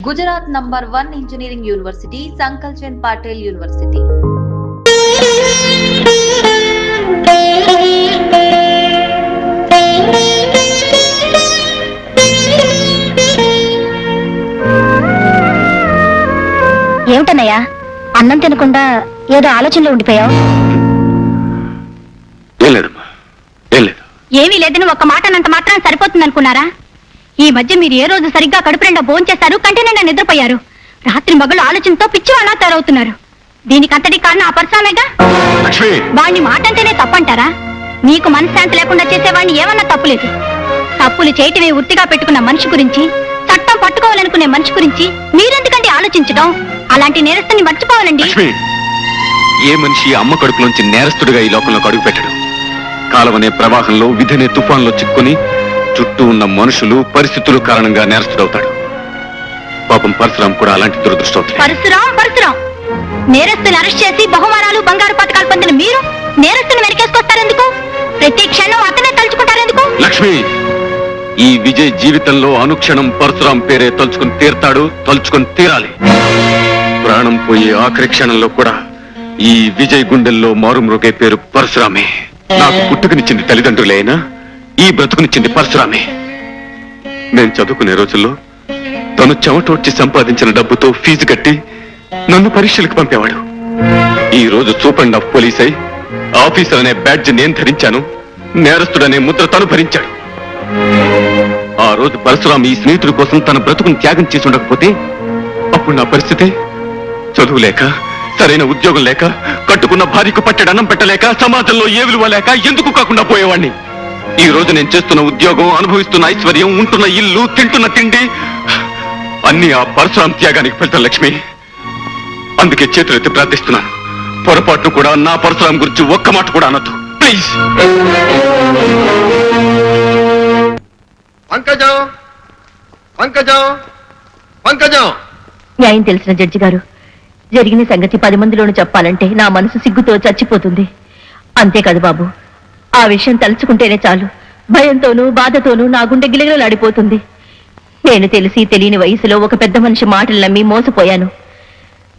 Gujarat number 1 engineering university, Sankalchand Patel university. ఏమిటన్నయ్యా, అన్నం తినకుండా ఏదో ఆలోచనలో ఉండిపోయావు? ఏమీ లేదని ఒక్క మాట అన్నంత మాత్రం సరిపోతుంది అనుకున్నారా? ఈ మధ్య మీరు ఏ రోజు సరిగ్గా కడుపు నిండా భోంచేస్తారు, కంటి నిండా నిద్రపోయారు. రాత్రి మగళ్ళు ఆలోచనతో పిచ్చివాళ్ళ తయారవుతున్నారు. దీనికంతటి కారణం ఆ పరసామేగా. వాణ్ణి మాట అంటేనే తప్పంటారా? మీకు మనశ్శాంతి లేకుండా చేసేవాడిని ఏమన్నా తప్పులేదు. తప్పులు చేయటమే వృత్తిగా పెట్టుకున్న మనిషి గురించి, చట్టం పట్టుకోవాలనుకునే మనిషి గురించి మీరెందుకంటే ఆలోచించడం? అలాంటి నేరస్తుని మర్చిపోవాలండి. ఏ మనిషి అమ్మ కడుపులోంచి నేరస్తుడిగా ఈ లోకంలోకి అడుగు పెట్టడం? కాలవనే ప్రవాహంలో, విధనే తుఫాన్లో చిక్కుని చుట్టూ ఉన్న మనుషులు, పరిస్థితులు కారణంగా నేరస్తుడవుతాడు. పాపం పరశురాం కూడా అలాంటి దురదృష్టం. పరశురాం నేరస్తుని అరెస్ట్ చేసి బహుమానాలు, బంగారు పథకాలు పొందిన మీరు నేరస్తుని వెనకేసుకొస్తారెందుకు? ప్రతి క్షణం అతనే తలుచుకుంటారెందుకు? లక్ష్మి, ఈ విజయ్ జీవితంలో అనుక్షణం పరశురాం పేరే తలుచుకుని తీరతాడు, తలుచుకుని తీరాలి. ప్రాణం పోయే ఆఖరి క్షణంలో కూడా ఈ విజయ్ గుండెల్లో మారుమ్రోగే పేరు పరశురామే. నాకు పుట్టుకనిచ్చింది తల్లిదండ్రులే అయినా ఈ బ్రతుకునిచ్చింది పరశురామే. నేను చదువుకునే రోజుల్లో తను చెమటోడ్చి సంపాదించిన డబ్బుతో ఫీజు కట్టి నన్ను పరీక్షలకు పంపేవాడు. ఈ రోజు సూపరింట్ ఆఫ్ పోలీస్ అయి ఆఫీసర్ అనే బ్యాడ్జ్ నేను ధరించాను, నేరస్తుడనే ముద్ర తను భరించాడు. ఆ రోజు పరశురాం ఈ స్నేహితుడి కోసం తన బ్రతుకుని త్యాగం చేసి ఉండకపోతే అప్పుడు నా పరిస్థితి చదువు లేక, సరైన ఉద్యోగం లేక, కట్టుకున్న భార్యకు పట్టెడు అన్నం పెట్టలేక, సమాజంలో ఏ విలువ లేక ఎందుకు కాకుండా పోయేవాణ్ణి. ఈ రోజు నేను చేస్తున్న ఉద్యోగం, అనుభవిస్తున్న ఐశ్వర్యం, ఉంటున్న ఇల్లు, తింటున్న తిండి అన్ని ఆ పరశురాం త్యాగానికి ఫలితం లక్ష్మి. అందుకే చేతులెత్తి ప్రార్థిస్తున్నాను, పొరపాటు కూడా నా పరశురాం గురించి ఒక్క మాట కూడా అనొద్దు ప్లీజ్. న్యాయం తెలిసిన జడ్జి గారు, జరిగిన సంగతి 10 మందిలోనూ చెప్పాలంటే నా మనసు సిగ్గుతో చచ్చిపోతుంది. అంతేకాదు బాబు, ఆ విషయం తలుచుకుంటేనే చాలు భయంతోనూ బాధతోనూ నా గుండె గిలగిలలాడిపోతుంది. నేను తెలిసి తెలియని వయసులో ఒక పెద్ద మనిషి మాటలు నమ్మి మోసపోయాను.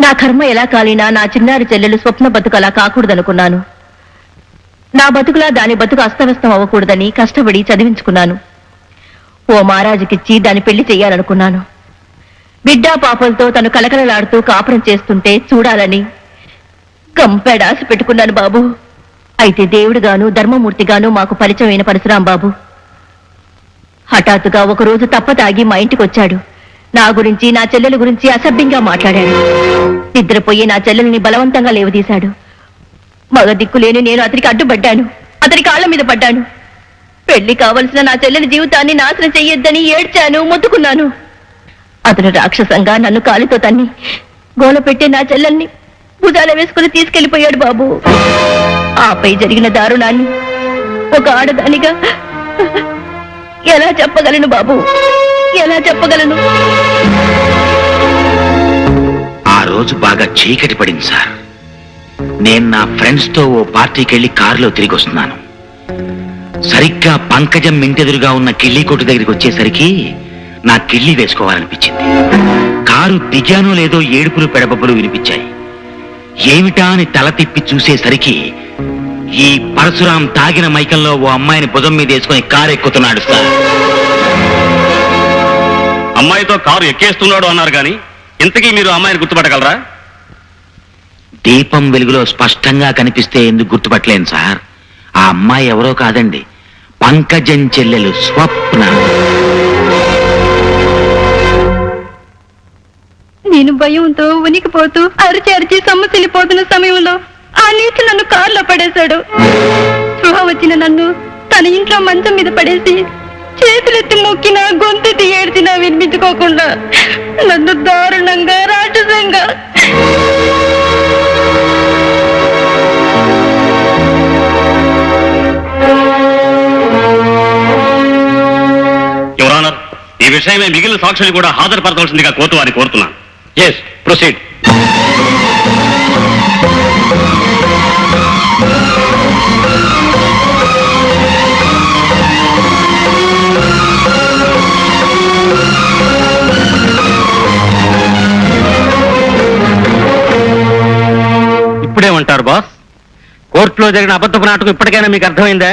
నా కర్మ ఎలా కాలినా నా చిన్నారి చెల్లెలు స్వప్న బతుకు అలా కాకూడదనుకున్నాను. నా బతుకులా దాని బతుకు అస్తవ్యస్తం అవ్వకూడదని కష్టపడి చదివించుకున్నాను. ఓ మహారాజుకిచ్చి దాని పెళ్లి చెయ్యాలనుకున్నాను. బిడ్డా పాపలతో తను కలకలలాడుతూ కాపురం చేస్తుంటే చూడాలని కంపెడాసి పెట్టుకున్నాను బాబు. అయితే దేవుడుగాను ధర్మమూర్తిగాను మాకు పరిచయం అయిన పరశురాం బాబు హఠాత్తుగా ఒకరోజు తప్పతాగి మా ఇంటికి వచ్చాడు. నా గురించి, నా చెల్లెల గురించి అసభ్యంగా మాట్లాడాడు. నిద్రపోయి నా చెల్లెల్ని బలవంతంగా లేవదీశాడు. మగ దిక్కులేని నేను అతనికి అడ్డుపడ్డాను, అతని కాళ్ల మీద పడ్డాను. పెళ్లి కావలసిన నా చెల్లెలి జీవితాన్ని నాశనం చెయ్యొద్దని ఏడ్చాను, మొత్తుకున్నాను. అతను రాక్షసంగా నన్ను కాలితో తన్ని గోల పెట్టే నా చెల్లెల్ని భుజాల వేసుకుని తీసుకెళ్లిపోయాడు బాబు. ఆపై జరిగిన దారుణాన్ని ఒక ఆడదానిగా ఎలా చెప్పగలను బాబు, ఎలా చెప్పగలను? ఆ రోజు బాగా చీకటి పడింది సార్. నేను నా ఫ్రెండ్స్ తో ఓ పార్టీకి వెళ్లి కారులో తిరిగి వస్తున్నాను. సరిగ్గా పంకజం ఇంటెదురుగా ఉన్న కిళ్ళీ కొట్టు దగ్గరికి వచ్చేసరికి నా కిళ్ళి వేసుకోవాలనిపించింది. కారు దిగానో లేదో ఏడుపులు పెడబబ్బులు వినిపించాయి. ఏమిటా అని తల తిప్పి చూసేసరికి ఈ పరశురాం తాగిన మైకంలో ఓ అమ్మాయిని భుజం మీద వేసుకుని కారు ఎక్కుతున్నాడు సార్. అమ్మాయితో కారు ఎక్కేస్తున్నాడు అన్నారు కానీ ఇంతకీ మీరు అమ్మాయిని గుర్తుపట్టగలరా? దీపం వెలుగులో స్పష్టంగా కనిపిస్తే ఎందుకు గుర్తుపట్టలేను సార్? ఆ అమ్మాయి ఎవరో కాదండి, పంకజం చెల్లెలు స్వప్న. నేను భయంతో ఉనికిపోతూ అరిచి అరిచి సొమ్మసిల్లిపోతున్న సమయంలో ఆ నీచు నన్ను కారులో పడేశాడు. స్పృహ వచ్చిన నన్ను తన ఇంట్లో మంచం మీద పడేసి చేతులెత్తి మొక్కినా, గొంతెత్తి ఏడ్చినా వినిపించుకోకుండా నన్ను దారుణంగా, రాక్షసంగా ఈ విషయమే మిగిలిన సాక్షులు కూడా హాజరుపరచవలసిందిగా కోర్టు వారిని కోరుతున్నాను. Yes, proceed. బాస్ కోర్టులో జరిగిన అబద్ధపు నాటకం ఇప్పటికైనా మీకు అర్థమైందా?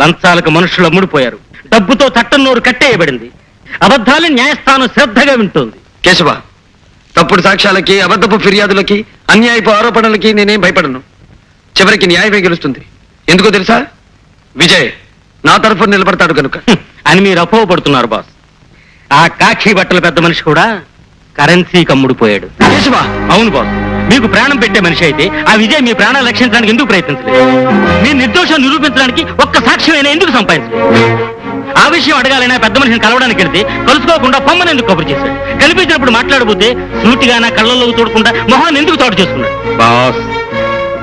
లంచాలకు మనుషులు అమ్ముడుపోయారు, డబ్బుతో చట్టం నోరు కట్టేయబడింది, అబద్ధాలు న్యాయస్థానం శ్రద్ధగా వింటోంది. కేశవ, తప్పుడు సాక్ష్యాలకి, అబద్ధపు ఫిర్యాదులకి, అన్యాయపు ఆరోపణలకి నేనేం భయపడను. చివరికి న్యాయమే గెలుస్తుంది. ఎందుకో తెలుసా? విజయ్ నా తరఫున నిలబడతాడు కనుక అని మీరు అపోహపడుతున్నారు బాస్. ఆ కాక్షి బట్టల పెద్ద మనిషి కూడా కరెన్సీకి అమ్ముడుపోయాడు. కేశవ, అవును బాస్, మీకు ప్రాణం పెట్టే మనిషి అయితే ఆ విజయ్ మీ ప్రాణాలు రక్షించడానికి ఎందుకు ప్రయత్నించలేదు? మీ నిర్దోషం నిరూపించడానికి ఒక్క సాక్ష్యమైనా ఎందుకు సంపాదించలేదు? ఆ విషయం అడగాలైనా పెద్ద మనిషిని కలవడానికి వెళ్తే కలుసుకోకుండా పొమ్మని ఎందుకు కబురు చేశాడు? కనిపించినప్పుడు మాట్లాడబోతే సూటిగా నా కళ్ళల్లో చూడకుండా మొహాన్ని ఎందుకు తోడు చేసుకున్నాడు? బాస్,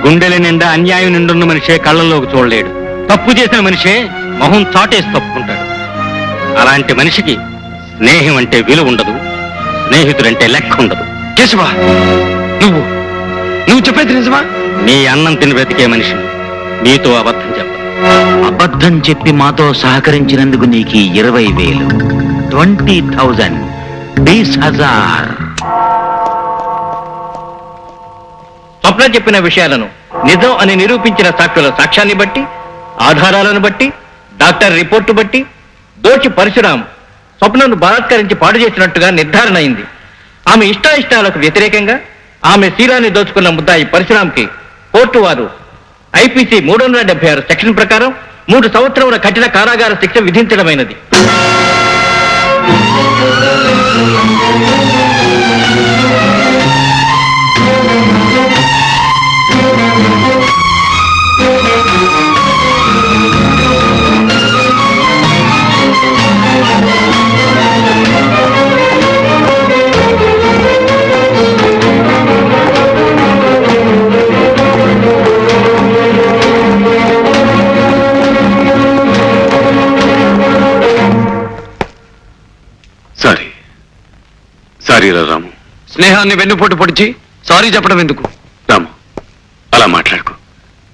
గుండెల నిండా అన్యాయం నిండున్న మనిషే కళ్ళల్లోకి చూడలేడు. తప్పు చేసిన మనిషే మొహం చాటేసి తప్పుకుంటాడు. అలాంటి మనిషికి స్నేహం అంటే విలువ ఉండదు, స్నేహితుడంటే లెక్క ఉండదు. కేశవ, నువ్వు చెప్పేది నిజమా? మీ అన్నం తిని బ్రతికే మనిషిని మీతో అబద్ధం చెప్పదు. అబద్ధం చెప్పి మాతో సహకరించినందుకు నీకు 20,000, 20,000, 20,000. స్వప్న చెప్పిన విషయాలను నిజం అని నిరూపించిన సాక్షుల సాక్ష్యాన్ని బట్టి, ఆధారాలను బట్టి, డాక్టర్ రిపోర్టు బట్టి దోషి పరశురాం స్వప్నను బలాత్కరించి పాడు చేసినట్టుగా నిర్ధారణ అయింది. ఆమె ఇష్టాయిష్టాలకు వ్యతిరేకంగా ఆమె శీలాన్ని దోచుకున్న ముద్దాయి పరశురాంకి కోర్టు వారు ఐపీసీ 376 సెక్షన్ ప్రకారం 3 సంవత్సరముల కఠిన కారాగార శిక్ష విధించడమైనది. సారీ రాము. స్నేహాన్ని వెన్నుపోటు పొడిచి సారీ చెప్పడం ఎందుకు? రాము, అలా మాట్లాడుకో.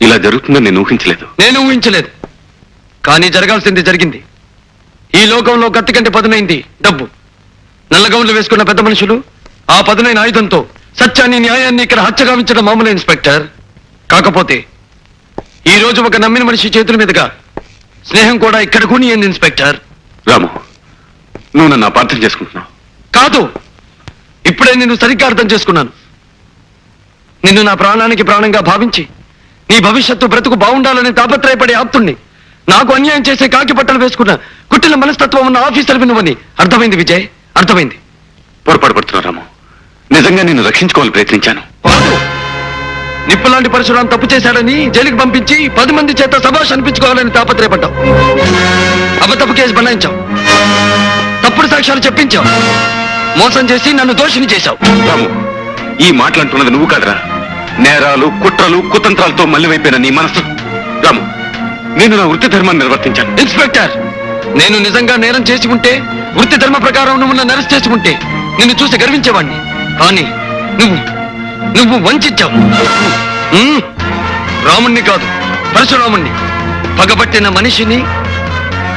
ఇలా జరుగుతుందని నేను ఊహించలేదు. నేను ఊహించలేదు, కానీ జరగాల్సింది జరిగింది. ఈ లోకంలో కత్తి కంటే పదునైంది డబ్బు. నల్లగౌన్లు వేసుకున్న పెద్ద మనుషులు ఆ పదునైన ఆయుధంతో సత్యాన్ని, న్యాయాన్ని ఇక్కడ హత్యగావించడం మామూలు ఇన్స్పెక్టర్. కాకపోతే ఈ రోజు ఒక నమ్మిన మనిషి చేతుల మీదుగా స్నేహం కూడా ఇక్కడ కూనియంది ఇన్స్పెక్టర్. రాము, నువ్వు నన్ను అపార్థం చేసుకుంటున్నావు. కాదు, ఇప్పుడే నిన్ను సరిగ్గా అర్థం చేసుకున్నాను. నిన్ను నా ప్రాణానికి ప్రాణంగా భావించి నీ భవిష్యత్తు బ్రతుకు బాగుండాలని తాపత్రయపడే ఆప్తుణ్ణి, నాకు అన్యాయం చేసే కాకి బట్టలు వేసుకున్న కుట్టిన మనస్తత్వం ఉన్న ఆఫీసర్ నువ్వని అర్థమైంది విజయ్, అర్థమైంది. పొరపాటు పడుతున్నా రాము, నిజంగా నిన్ను రక్షించుకోవాలని ప్రయత్నించాను. నిప్పులాంటి పరశురాం తప్పు చేశాడని జైలుకి పంపించి 10 మంది చేత సభాష్ అనిపించుకోవాలని తాపత్రయపడ్డావు. అబద్ధపు కేసు బనాయించావు, తప్పుడు సాక్ష్యాలు చెప్పించావు, మోసం చేసి నన్ను దోషిని చేశావు. రాము, ఈ మాటలంటున్నది నువ్వు కాదురా. నేరాలు, కుట్రలు, కుతంత్రాలతో మళ్ళీవైపోయిన నీ మనసు. రాము, నేను నా వృత్తి ధర్మాన్ని నిర్వర్తించాను. ఇన్స్పెక్టర్, నేను నిజంగా నేరం చేసి ఉంటే, వృత్తి ధర్మ ప్రకారం నువ్వు నన్ను అరెస్ట్ చేసి ఉంటే నిన్ను చూసి గర్వించేవాణ్ణి. కానీ నువ్వు వంచావు. రాముణ్ణి కాదు, పరశురాముణ్ణి, పగబట్టిన మనిషిని,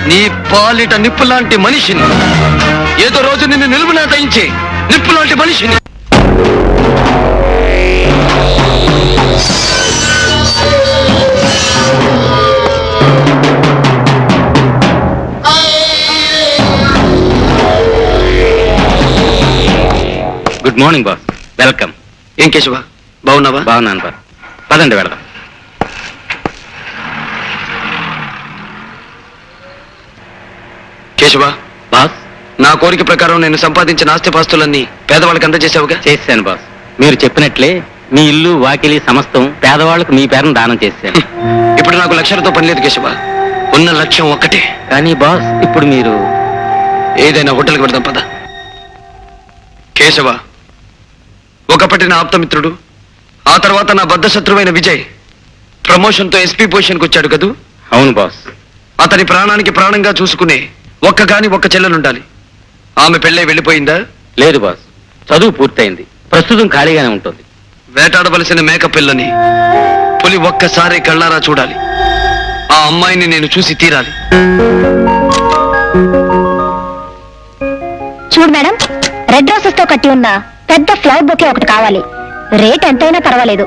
నీ పాలిట నిప్పులాంటి మనిషిని, ఏదో రోజు నిన్ను నిలువునా దయించే నిప్పులాంటి మనిషిని. Good morning boss, welcome. ఏం కేశవ, బాగున్నావా? బాగున్నాను బాస్, పదండి వెళదాం. కేశవ బాస్, నా కోరిక ప్రకారం నేను సంపాదించిన ఆస్తిపాస్తులన్నీ పేదవాళ్ళకి అందజేసావుగా? చేశాను బాస్. మీరు చెప్పినట్లే మీ ఇల్లు, వాకిలి సమస్తం పేదవాళ్ళకు మీ పేరును దానం చేశాను. ఇప్పుడు నాకు లక్ష్యాలతో పని లేదు కేశవ, ఉన్న లక్ష్యం ఒక్కటే. కానీ బాస్, ఇప్పుడు మీరు ఏదైనా హోటల్కి పెడదాం పద. కేశవ, ఒకప్పటి నా ఆప్తమిత్రుడు, ఆ తర్వాత నా బద్ధ శత్రువైన విజయ్ ప్రమోషన్తో ఎస్పీ పొజిషన్కి వచ్చాడు కదూ? అవును బాస్. అతని ప్రాణానికి ప్రాణంగా చూసుకునే ఒక్క చెల్లెలుండాలి. ఆమె పెళ్ళై వెళ్ళిపోయిందా? లేదు బాస్, చదువు పూర్తయింది, ప్రస్తుతం ఖాళీగానే ఉంటుంది. వేటాడవలసిన మేక పిల్లని పులి ఒక్కసారి కళ్ళారా చూడాలి. ఆ అమ్మాయిని నేను చూసి తీరాలి. చూడు మేడం, రెడ్ రోసెస్ తో కట్టి ఉన్న పెద్ద ఫ్లవర్ బొకే ఒకటి కావాలి. రేట్ ఎంతైనా పర్వాలేదు,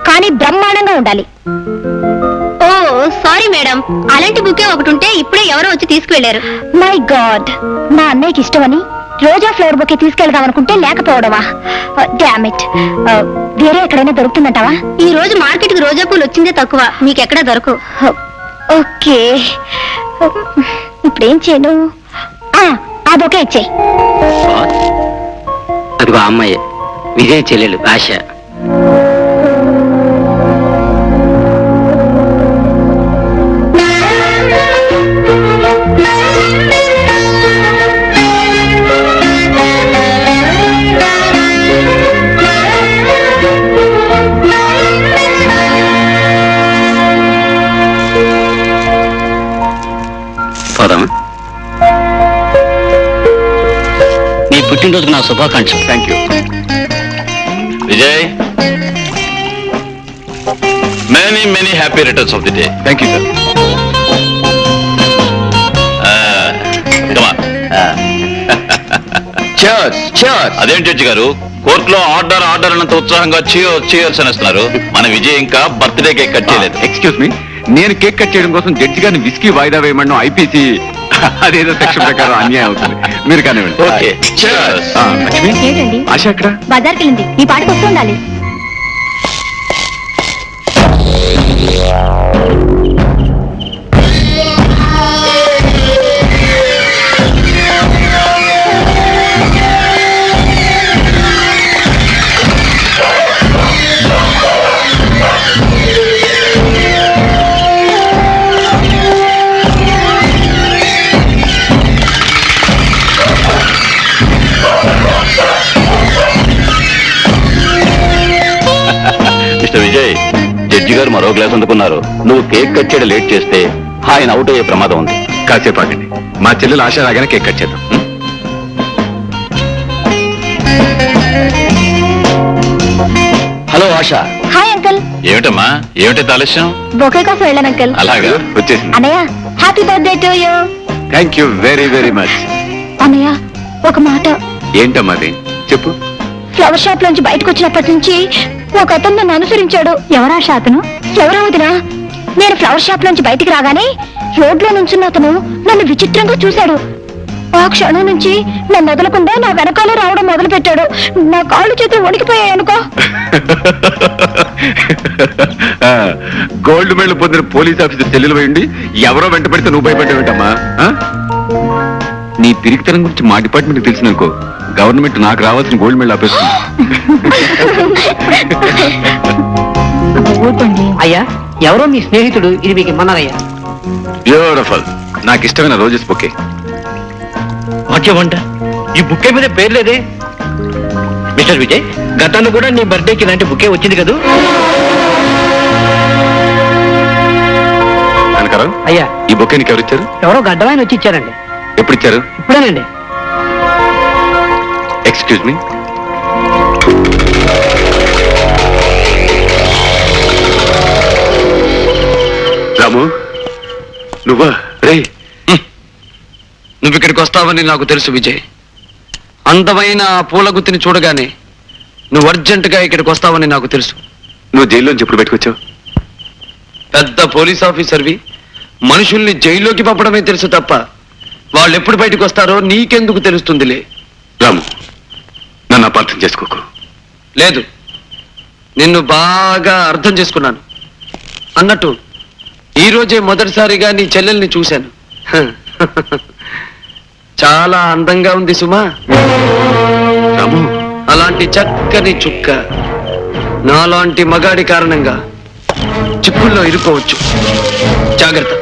కానీ బ్రహ్మాండంగా ఉండాలి. ఓ సారీ మేడం, అలాంటి బుకే ఒకటి ఉంటే ఇప్పుడే ఎవరో వచ్చి తీసుకువెళ్లారు. మై గాడ్, మా అన్నయ్యకి ఇష్టమని రోజా ఫ్లవర్ బుకే తీసుకెళ్దాం అనుకుంటే లేకపోవడమా? డామిట్. వేరే ఎక్కడైనా దొరుకుతుందంటావా? ఈ రోజు మార్కెట్ కి రోజా పూలు వచ్చిందే తక్కువ, మీకెక్కడా దొరకవు. ఓకే, ఇప్పుడేం చేయను? ఆ బొకే ఇచ్చేయి. అదిగో అమ్మాయి, విజయ్ చెల్లెలు ఆశ. పోదామా? నీ పుట్టినరోజుకు నా శుభాకాంక్షలు. Thank you. Vijay, many many happy returns of the day. Thank you sir. అదేంటి జడ్జి గారు, కోర్టులో ఆర్డర్ ఆర్డర్ అన్నంత ఉత్సాహంగా చేయర్స్ అనేస్తున్నారు. మన విజయ్ ఇంకా బర్త్డే కేక్ కట్ చేయలేదు. ఎక్స్క్యూజ్ మీ, నేను కేక్ కట్ చేయడం కోసం జడ్జి గారిని విస్కీ వాయిదా వేయమని ఐపీసీ అదేదో సెక్షన్ ప్రకారం అన్యాయం అవుతుంది. మీరు కానివ్వండి. Okay, cheers. లక్ష్మి, ఏంటండి? ఆశ ఎక్కడ? బజార్కి వెళ్ళింది. ఈ పాటికి వస్తూ ఉండాలి. మిస్టర్ విజయ్, జడ్జి గారు మరో గ్లాస్ అందుకున్నారు. నువ్వు కేక్ కట్ చేయడం లేట్ చేస్తే ఆయన అవుట్ అయ్యే ప్రమాదం ఉంది. కాసేపు ఆగండి, మా చెల్లెలు ఆశ రాగానే కేక్ కట్ చేద్దాం. హలో ఆశ. Hi uncle. ఏమిటమ్మా, ఏమిటి ఆలస్యం? బొకే కోసం వెళ్ళాను అంకుల్. అలాగా, వచ్చేసింది. అన్నయ్య, happy birthday to you. Thank you very very much. అన్నయ్య, ఒక మాట. ఏంటమ్మా అది, చెప్పు. ఫ్లవర్ షాప్ లోంచి బయటకు వచ్చినప్పటి నుంచి ఒక అతను నన్ను అనుసరించాడు. ఎవరా అతను? ఎవరా వదినా? నేను ఫ్లవర్ షాప్ లోంచి బయటికి రాగానే రోడ్లో నుంచున్న అతను నన్ను విచిత్రంగా చూశాడు. ఆ క్షణం నుంచి నన్ను వదలకుండా నా వెనకాలే రావడం మొదలు పెట్టాడు. నా కాళ్ళు చేతులు వణికిపోయాయి అనుకో. గోల్డ్ మెడల్ పొందిన పోలీస్ ఆఫీసర్ చెల్లెలు పోయింది ఎవరో వెంట పెడితే నువ్వు భయపడ్డావేంటమ్మా? నీ పిరికితనం గురించి మా డిపార్ట్మెంట్ తెలిసిననుకో, గవర్నమెంట్ నాకు రావాల్సిన గోల్డ్ మెడల్ ఆపేస్తుంది. అయ్యా, ఎవరో మీ స్నేహితుడు ఇది మీకు ఇమ్మన్నారయ్యా. బ్యూటిఫుల్, నాకు ఇష్టమైన రోజెస్ బొకే. వాక్యమంట, ఈ బుక్కే మీద పేరు లేదే. మిస్టర్ విజయ్, గతంలో కూడా నీ బర్త్డేకి ఇలాంటి బుక్కే వచ్చింది కదూ? కనకరావు, అయ్యా, ఈ బొకే నీకు ఎవరు ఇచ్చారు? ఎవరో గడ్డవాయన వచ్చి ఇచ్చారండి. ఎప్పుడు ఇచ్చారు? ఇప్పుడేనండి. Excuse me. రాము, నువ్వా? రే, నువ్వు ఇక్కడికి వస్తావని నాకు తెలుసు విజయ్. అందమైన ఆ పూల గుత్తిని చూడగానే నువ్వు అర్జెంటుగా ఇక్కడికి వస్తావని నాకు తెలుసు. నువ్వు జైల్లోంచి ఎప్పుడు బయటకు వచ్చావు? పెద్ద పోలీస్ ఆఫీసర్వి, మనుషుల్ని జైల్లోకి పంపడమే తెలుసు తప్ప వాళ్ళు ఎప్పుడు బయటకు వస్తారో నీకెందుకు తెలుస్తుందిలే. రాము, నన్ను అపార్థం చేసుకోకు. లేదు, నిన్ను బాగా అర్థం చేసుకున్నాను. అన్నట్టు ఈ రోజే మొదటిసారిగా నీ చెల్లెల్ని చూశాను. చాలా అందంగా ఉంది సుమా. రాము, అలాంటి చక్కని చుక్క నాలాంటి మగాడి కారణంగా చిక్కుల్లో ఇరుకోవచ్చు. జాగ్రత్త.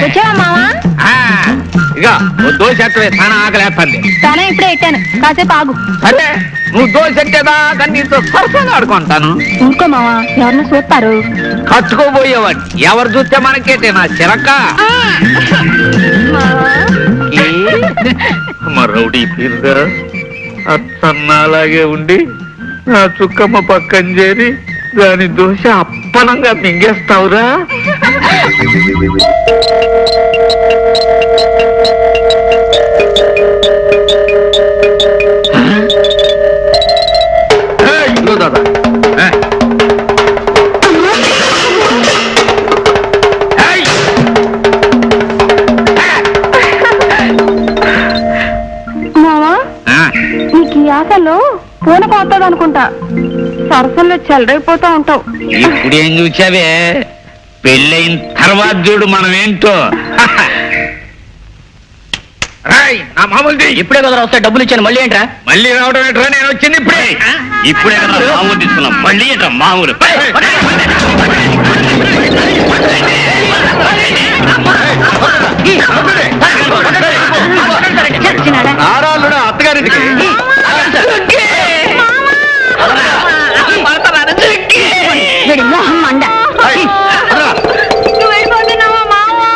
వచ్చావా మావా? ఇక దోశ ఎట్టవే, చాలా ఆకలేస్తుంది. తానే ఇప్పుడే ఎట్టాను, కాసేపు ఆగు. సరే, నువ్వు దోశ ఎట్టేదా కానీ నీతో సరసంగా ఆడుకుంటాను. ఊరుకో మావా, ఎవరినో చూస్తారు. కట్టుకోబోయేవాడు ఎవరు చూస్తే మనకేటే నా చిరక్క. రౌడీ తీరుగా అత్తన్న అలాగే ఉండి నా చుక్కమ్మ పక్కన చేరి దాని దోశ అప్పనంగా మింగేస్తావురా. ఇదిగో దాదా. మావా నీకు ఈ ఆశలో పూన పోతుంది అనుకుంటా. సరసంలో చెలరైపోతా ఉంటావు. ఇప్పుడేం చూసావే, పెళ్ళైన తర్వాత చూడు మనం ఏంటో. నా మామూలుది ఇప్పుడే కదా వస్తే డబ్బులు ఇచ్చాను, మళ్ళీ ఏంట్రా? మళ్ళీ రావడం ఏంట్రా? నేను వచ్చింది ఇప్పుడే కదా మామూలు తీసుకున్నాం, మళ్ళీ ఏంట్రా మామూలు? ఆరాలుడా అత్తగారింటికి. నువ్వు వెళ్ళిపోతున్నావా మావా?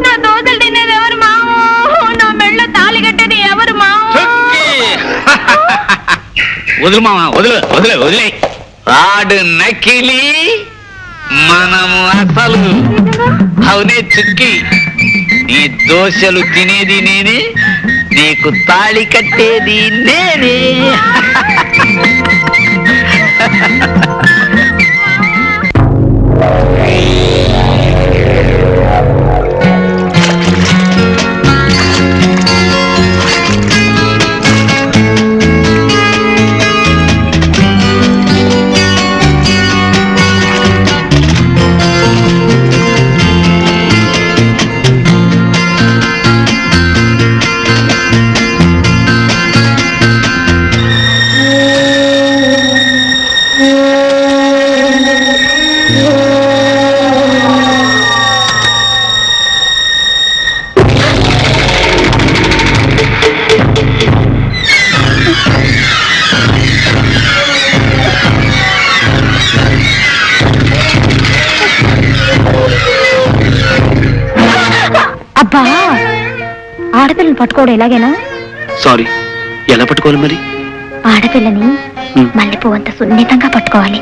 నా దోశలు తినేది ఎవరు మావా? నా మెళ్ళ తాళి కట్టేది ఎవరు మావా? వదులు మామ, వదులు వదిలే వదిలే. ఆడు నకిలీ, మనము అసలు. అవునే చుక్కి, నీ దోశలు తినేది నేనే, నీకు తాళి కట్టేది నేనే. అబ్బా, ఆడపిల్లని పట్టుకోవడం ఎలాగైనా? సారీ, ఎలా పట్టుకోవాలి మరి? ఆడపిల్లని మల్లెపూ అంత సున్నితంగా పట్టుకోవాలి.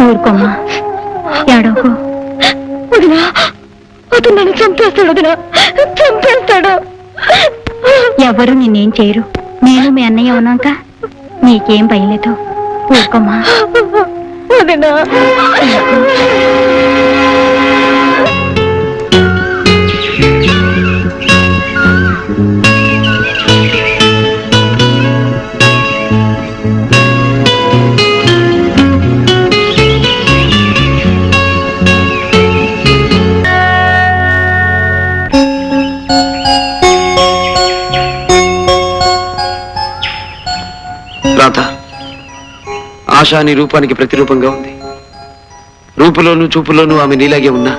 ఊరుకోమ్మా, ఏడోకు. వదినా, అతను నన్ను చంపేస్తాడు. వదినా, చంపేస్తాడు. ఎవరు నిన్నేం చేయరు. నేను మీ అన్నయ్య ఉన్నాక నీకేం భయం లేదు. ఊరుకోమ్మా. వదినా, రాధ, ఆశ నీ రూపానికి ప్రతిరూపంగా ఉంది. రూపులోను చూపులోనూ ఆమె నీలాగే ఉన్నా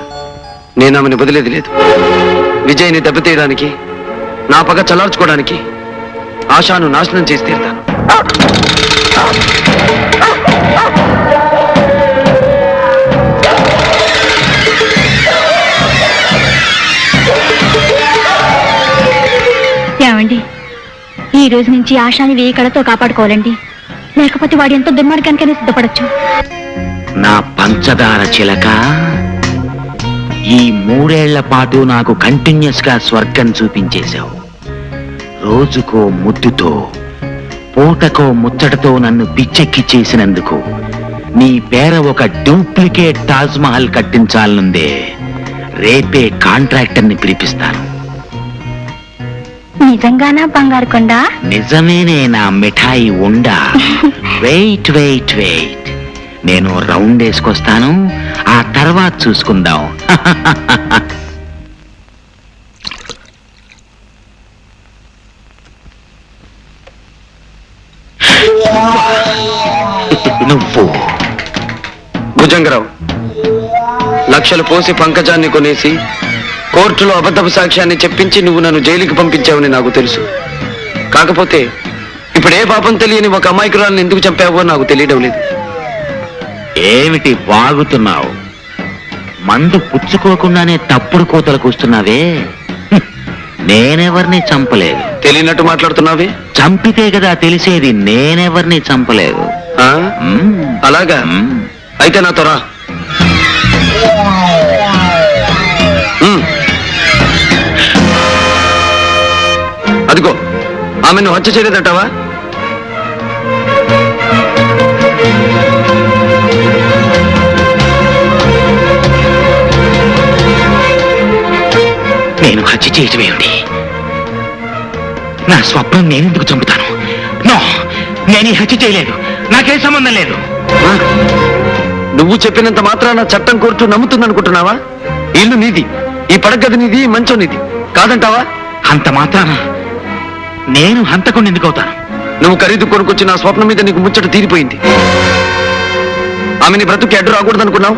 నేను ఆమెను వదిలేది లేదు. విజయ్ని దెబ్బతీయడానికి, నా పగ చల్లార్చుకోవడానికి ఆశను నాశనం చేసి తీరుతాను. ఏమండి, ఈ రోజు నుంచి ఆశాని వేయి కళతో కాపాడుకోవాలండి. లేకపోతే వాడు ఎంతో దుర్మార్గానికైనా సిద్ధపడచ్చు. నా పంచదార చిలక, ఈ 3 ఏళ్ల పాటు నాకు కంటిన్యూస్ గా స్వర్గం చూపించేశావు. రోజుకో ముద్దుతో, పూటకో ముచ్చటతో నన్ను పిచ్చెక్కి చేసినందుకు నీ పేర ఒక డూప్లికేట్ తాజ్ మహల్ కట్టించాలనుందే. రేపే కాంట్రాక్టర్ని పిలిపిస్తాను. నిజంగానా బంగారు కొండ? నిజమేనే నా మిఠాయి ఉండా. వెయిట్ వెయిట్ వెయిట్, నేను రౌండ్ వేసుకొస్తాను, ఆ తర్వాత చూసుకుందాం. నువ్వు భుజంగరావు, లక్షలు పోసి పంకజాన్ని కొనేసి కోర్టులో అబద్ధపు సాక్ష్యాన్ని చెప్పించి నువ్వు నన్ను జైలుకి పంపించావని నాకు తెలుసు. కాకపోతే ఇప్పుడు ఏ పాపం తెలియని ఒక అమాయకురాలను ఎందుకు చంపావో నాకు తెలియడం లేదు. ఏమిటి వాగుతున్నావు? మందు పుచ్చుకోకుండానే తప్పుడు కోతలకు వస్తున్నావే. నేనెవరిని చంపలేదు. తెలియనట్టు మాట్లాడుతున్నావే. చంపితే కదా తెలిసేది, నేనెవరిని చంపలేదు. ఆ? మ్మ్. అలాగా? మ్మ్. అయితే నాతో రా. అదిగో ఆమెను హత్య చేయలేదంటావా? నేను హత్య చేయటమేమిటి? నా స్వప్నం నేనెందుకు చంపుతాను? నో, నేను ఈ హత్య చేయలేదు. నాకేం సంబంధం లేదు. ఆ? నువ్వు చెప్పినంత మాత్రాన చట్టం కోర్టు నమ్ముతుందనుకుంటున్నావా? ఇల్లు నీది, ఈ పడగది నీది, ఈ మంచం నీది కాదంటావా? అంత మాత్రాన నేను హంతకుండా ఎందుకు అవుతాను? నువ్వు ఖరీదు కొనుకొచ్చి నా స్వప్నం మీద నీకు ముచ్చట తీరిపోయింది. ఆమెని బ్రతుకి అడ్డు రాకూడదనుకున్నావు,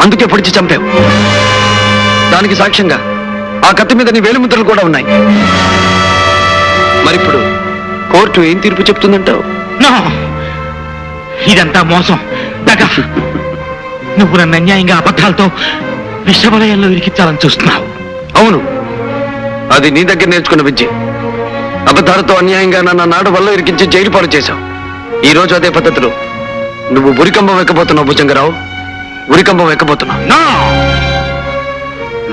అందుకే పొడిచి చంపావు. దానికి సాక్ష్యంగా ఆ కత్తి మీద నీ వేలిముద్రలు కూడా ఉన్నాయి. మరిప్పుడు కోర్టు ఏం తీర్పు చెప్తుందంటావు? నో, ఇదంతా మోసం, దగ. నువ్వు నన్ను అన్యాయంగా అబద్ధాలతో విషవలయంలో ఇరికించాలని చూస్తున్నావు. అవును, అది నీ దగ్గర నేర్చుకున్న విద్య. అబద్ధాలతో అన్యాయంగా నన్ను నాడు వల్ల ఇరికించి జైలు పాలు చేశావు. ఈ రోజు అదే పద్ధతిలో నువ్వు ఉరికంబం ఎక్కబోతున్నావు భుజంగరావు, ఉరికంబం ఎక్కబోతున్నావు. నో,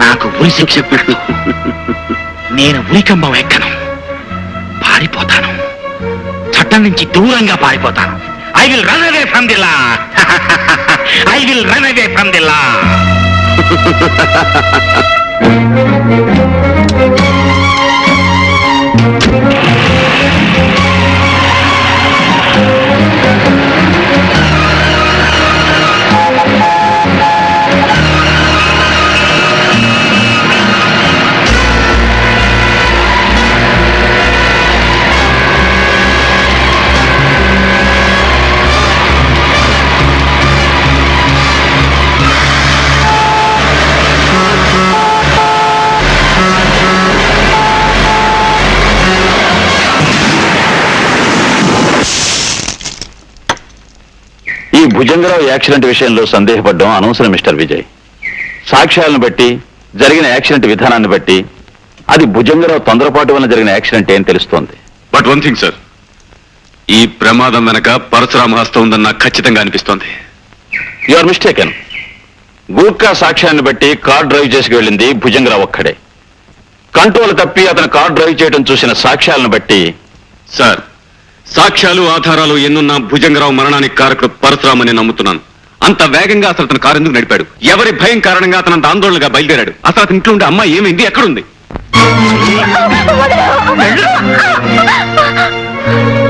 నాకు ఉరి శిక్ష పెట్టు. నేను ఉరికంబం ఎక్కను, పారిపోతాను. చట్టం నుంచి దూరంగా పారిపోతాను. I will run away from the law. I will run away from the law. ఈ భుజంగరావు యాక్సిడెంట్ విషయంలో సందేహపడ్డం అనవసరం మిస్టర్ విజయ్. సాక్ష్యాలను బట్టి, జరిగిన యాక్సిడెంట్ విధానాన్ని బట్టి అది భుజంగరావు తొందరపాటు వల్ల జరిగిన యాక్సిడెంట్ ఏం తెలుస్తోంది. బట్ వన్ థింగ్ సార్, ఈ ప్రమాదం వెనక పరశురామ హస్తం ఉందని నాకు ఖచ్చితంగా అనిపిస్తోంది. You are mistaken. గూర్ఖా సాక్ష్యాన్ని బట్టి కార్ డ్రైవ్ చేసి వెళ్ళింది భుజంగరావు ఒక్కడే. కంట్రోల్ తప్పి అతను కార్ డ్రైవ్ చేయడం చూసిన సాక్ష్యాలను బట్టి సార్, సాక్ష్యాలు ఆధారాలు ఎన్నున్నా భుజంగరావు మరణానికి కారకుడు పరశురామని నమ్ముతున్నాను. అంత వేగంగా అసలు అతను కారు ఎందుకు నడిపాడు? ఎవరి భయం కారణంగా అతను అంత ఆందోళనగా బయలుదేరాడు? అసలు అతని ఇంట్లో ఉండే అమ్మాయి ఏమైంది, ఎక్కడుంది?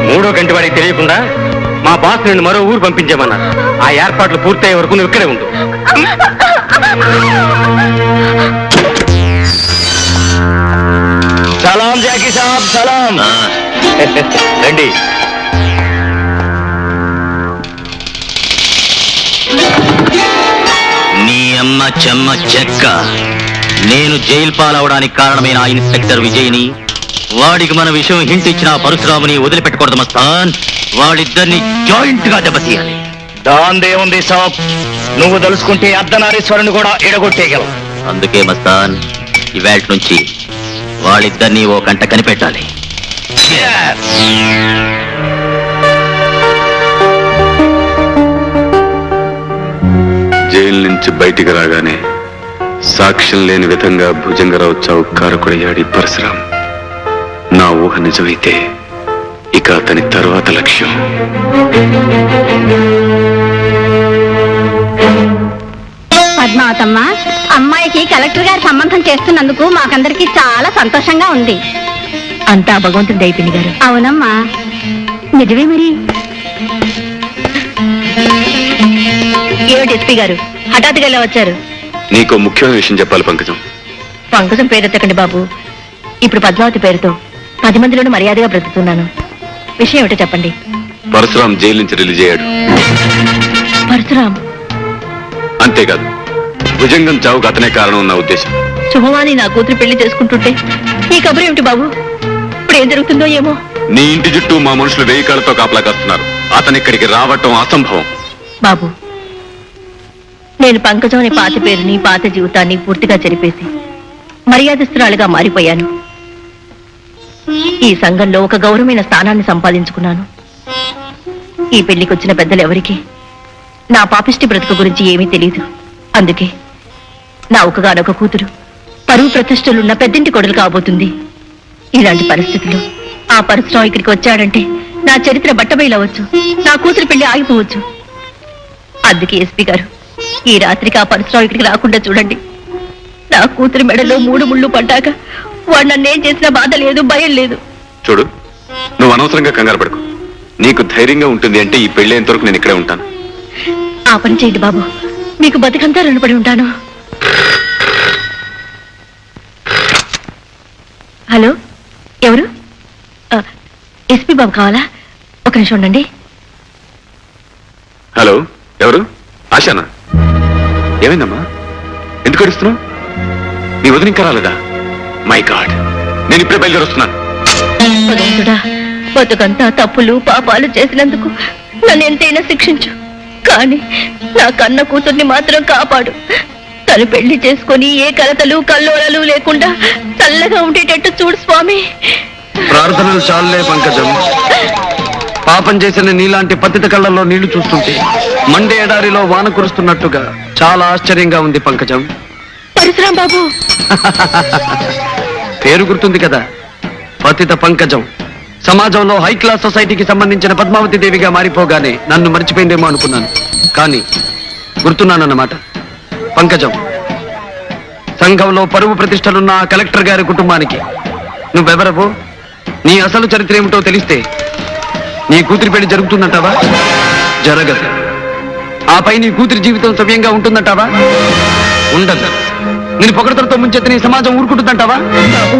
మూడో గంట వాడికి తెలియకుండా మా బాస్ నుండి మరో ఊరు పంపించామన్నారు. ఆ ఏర్పాట్లు పూర్తయ్యే వరకు నువ్వు ఇక్కడే ఉండు. సలాం జాకీ సాబ్, సలాం. రండి. నీ అమ్మ చెమ్మ చెక్క. నేను జైలు పాలవడానికి కారణమైన ఆ ఇన్స్పెక్టర్ విజయ్ని, వాడికి మన విషయం హింట్ ఇచ్చిన పరశురాముని వదిలిపెట్టకూడదు మస్తాన్. వాళ్ళిద్దరిని జాయింట్ గా దెబ్బతీయాలి. దాందేముంది సాబ్, నువ్వు తలుసుకుంటే అర్ధనారీశ్వరుని కూడా ఎడగొట్టేయగలవు. అందుకే మస్తాన్, ఇవాళ నుంచి వాళ్ళిద్దరినీ ఓ కంట కనిపెట్టాలి. జైలు నుంచి బయటికి రాగానే సాక్ష్యం లేని విధంగా భుజంగరావు చావు కారకుడయ్యాడు పరశురాం. నా ఊహ నిజమైతే ఇక అతని తర్వాత లక్ష్యం పద్మావతమ్మ, అమ్మాయికి కలెక్టర్ గారి సంబంధం చేస్తున్నందుకు మాకందరికి చాలా సంతోషంగా ఉంది. అంతా భగవంతుడి దయపిండి గారు. అవునమ్మా, నిజమే. మరి ఏమిటి ఎస్పీ గారు హఠాత్తుగా ఇలా వచ్చారు? నీకో ముఖ్యమైన విషయం చెప్పాలి పంకజం. పంకజం పేరెత్తకండి బాబు. ఇప్పుడు పద్మావతి పేరుతో 10 మందిలోనూ మర్యాదగా బ్రతుకుతున్నాను. విషయం ఏమిటో చెప్పండి. పరశురాం జైలు నుంచి రిలీజ్ అయ్యాడు. పరశురాం? అంతేకాదు, భుజంగం చావుకు అతనే కారణం ఉన్న ఉద్దేశం. శుభవాణి నా కూతురు పెళ్లి చేసుకుంటుంటే ఈ కబురు ఏమిటి బాబు? ఇప్పుడు ఏం జరుగుతుందో ఏమో. నీ ఇంటి చుట్టూ మా మనుషులు 1000 కాళ్ళతో కాపలా కాస్తున్నారు. అతను ఇక్కడికి రావటం అసంభవం. బాబు, నేను పంకజం అనే పాత పేరుని, పాత జీవితాన్ని పూర్తిగా చెరిపేసి మర్యాదస్తురాలుగా మారిపోయాను. ఈ సంఘంలో ఒక గౌరవమైన స్థానాన్ని సంపాదించుకున్నాను. ఈ పెళ్లికి వచ్చిన పెద్దలు ఎవరికి నా పాపిష్టి బ్రతుకు గురించి ఏమీ తెలియదు. అందుకే నా ఒకగానొక కూతురు పరువు ప్రతిష్టలున్న పెద్దింటి కొడలు కాబోతుంది. ఇలాంటి పరిస్థితుల్లో ఆ పరశురాం ఇక్కడికి వచ్చాడంటే నా చరిత్ర బట్టబయలవచ్చు, నా కూతురు పెళ్లి ఆగిపోవచ్చు. అందుకే ఎస్పీ గారు ఈ రాత్రికి ఆ పరశురాం ఇక్కడికి రాకుండా చూడండి. నా కూతురు మెడలో 3 ముళ్ళు పడ్డాక వాడు నన్నేం చేసినా బాధ లేదు, భయం లేదు. చూడు, నువ్వు అనవసరంగా కంగారు పడుకో. నీకు ధైర్యంగా ఉంటుంది అంటే ఈ పెళ్ళేంత వరకు నేను ఇక్కడే ఉంటాను. ఆ పని చేయండి బాబు, మీకు బతికంతా రుణపడి ఉంటాను. హలో, ఎవరు? ఎస్పీ బాబు కావాలా? ఒక నిమిషం ఉండండి. హలో, ఎవరు? ఆశానా? ఏమైందమ్మా, ఎందుకు అడుస్తున్నావు? నీ వదిన ఇంకా రాలేదా? మై గాడ్, నేను ఇప్పుడే బయలుదేరి వస్తున్నాను. భగవంతుడా, బతుకంతా తప్పులు పాపాలు చేసినందుకు నన్ను ఎంతైనా శిక్షించు, కానీ నా కన్న కూతుర్ని మాత్రం కాపాడు. తను పెళ్లి చేసుకొని ఏ కలతలు కల్లోలలు లేకుండా చల్లగా ఉండేటట్టు చూడు స్వామి. ప్రార్థనలు చాలులే పంకజం. పాపం చేసిన నీలాంటి పతిత కళ్ళల్లో నీళ్లు చూస్తుంటే మండే ఎడారిలో వాన కురుస్తున్నట్టుగా చాలా ఆశ్చర్యంగా ఉంది పంకజం. పరశురాం బాబు పేరు గుర్తుంది కదా, పతిత పంకజం. సమాజంలో హై క్లాస్ సొసైటీకి సంబంధించిన పద్మావతి దేవిగా మారిపోగానే నన్ను మర్చిపోయిందేమో అనుకున్నాను, కానీ గుర్తున్నానన్నమాట. పంకజం, సంఘంలో పరువు ప్రతిష్టలున్న ఆ కలెక్టర్ గారి కుటుంబానికి నువ్వెవరవు, నీ అసలు చరిత్ర ఏమిటో తెలిస్తే నీ కూతురి పెళ్లి జరుగుతుందంటావా? జరగదు. ఆపై నీ కూతురి జీవితం సవ్యంగా ఉంటుందంటావా? ఉండదు. నేను పొగడతలతో ముంచెత్తి నీ సమాజం ఊరుకుంటుందంటావా? బాబు,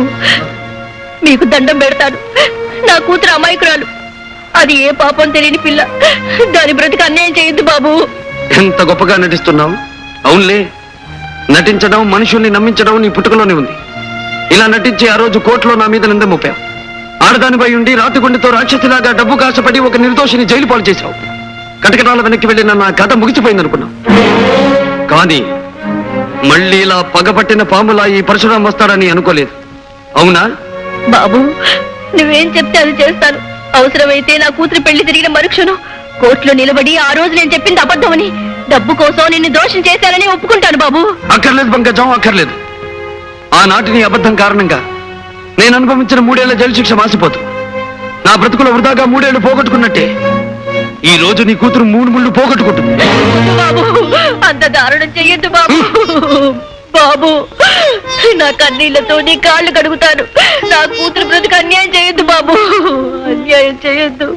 మీకు దండం పెడతాను. నా కూతురు అమాయకురాలు, అది ఏ పాపం తెలియని పిల్ల. దాని బ్రతికి అన్యాయం చేయొద్దు బాబు. ఎంత గొప్పగా నటిస్తున్నావు. అవునులే, నటించడం, మనుషుల్ని నమ్మించడం నీ పుట్టుకలోనే ఉంది. ఇలా నటించి ఆ రోజు కోర్టులో నా మీద నింద మోపావు. ఆడదానిపై ఉండి రాతిగుండితో రాక్షసిలాగా డబ్బు కాశపడి ఒక నిర్దోషిని జైలు పాలు చేశావు. కటకటాల వెనక్కి వెళ్ళిన నా కథ ముగిసిపోయింది అనుకున్నావు. కానీ మళ్ళీ ఇలా పగపట్టిన పాములా ఈ పరశురాం వస్తాడని అనుకోలేదు. అవునా? బాబు, నువ్వేం చెప్తే అది చేస్తాను. అవసరమైతే నా కూతురు పెళ్లి తిరిగిన మరుక్షణం కోర్టులో నిలబడి ఆ రోజు నేను చెప్పింది అబద్ధమని, డబ్బు కోసం నిన్ను దోషం చేశానని ఒప్పుకుంటాను బాబు. అక్కర్లేదు పంకజం, అక్కర్లేదు. ఆనాటి నీ అబద్ధం కారణంగా నేను అనుభవించిన 3 ఏళ్ల జైలు శిక్ష మాసిపోతు. నా బ్రతుకులో వృధాగా 3 ఏళ్లు పోగొట్టుకున్నట్టే ఈ రోజు నీ కూతురు 3 ముళ్ళు పోగొట్టుకుంటుంది. బాబు, అంత దారుణం చెయ్యొద్దు బాబు. బాబు, నా కన్నీళ్లతో నీ కాళ్ళు కడుగుతాను. నా కూతురు బ్రతుకు అన్యాయం చేయొద్దు బాబు, అన్యాయం చేయొద్దు.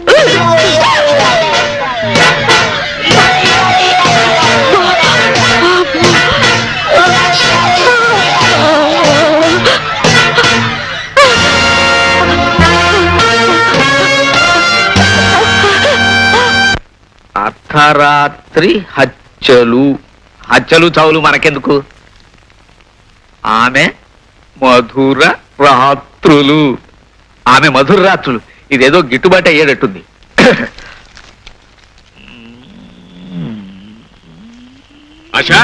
అర్ధరాత్రి హత్యలు చావులు మనకెందుకు? ఆమె మధుర రాత్రులు, ఇదేదో గిట్టుబాటు అయ్యేటట్టుంది. ఆశా,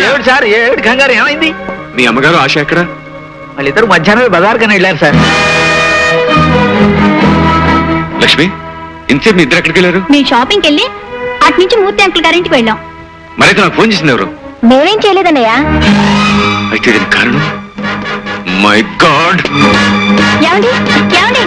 ఏమిటి సార్, ఏమిటి కంగారు, ఏమైంది? మీ అమ్మగారు ఆశ ఎక్కడ? వాళ్ళిద్దరు మధ్యాహ్నమే బజార్గానే వెళ్ళారు సార్. లక్ష్మి, ఇంతసేపు మీ ఇద్దరు ఎక్కడికి వెళ్ళారు? మేము షాపింగ్కి వెళ్ళి అటు నుంచి మూర్తి అంకుల్ గారింటికి వెళ్ళాం. మరైతే నాకు ఫోన్ చేసింది ఎవరు? మేమేం చేయలేదన్నయ్య. అయితే దీనికి కారణం, మై గాడ్. ఏమండి ఏమండి,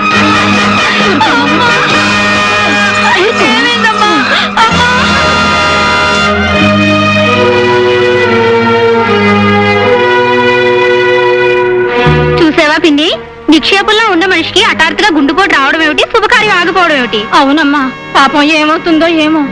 చూసావా పిండి, నిక్షేపంలో ఉన్న మనిషికి హఠాత్తుగా గుండెపోటు రావడం ఏమిటి, శుభకార్యం ఆగిపోవడం ఏమిటి? అవునమ్మా, పాపం ఏమవుతుందో ఏమో.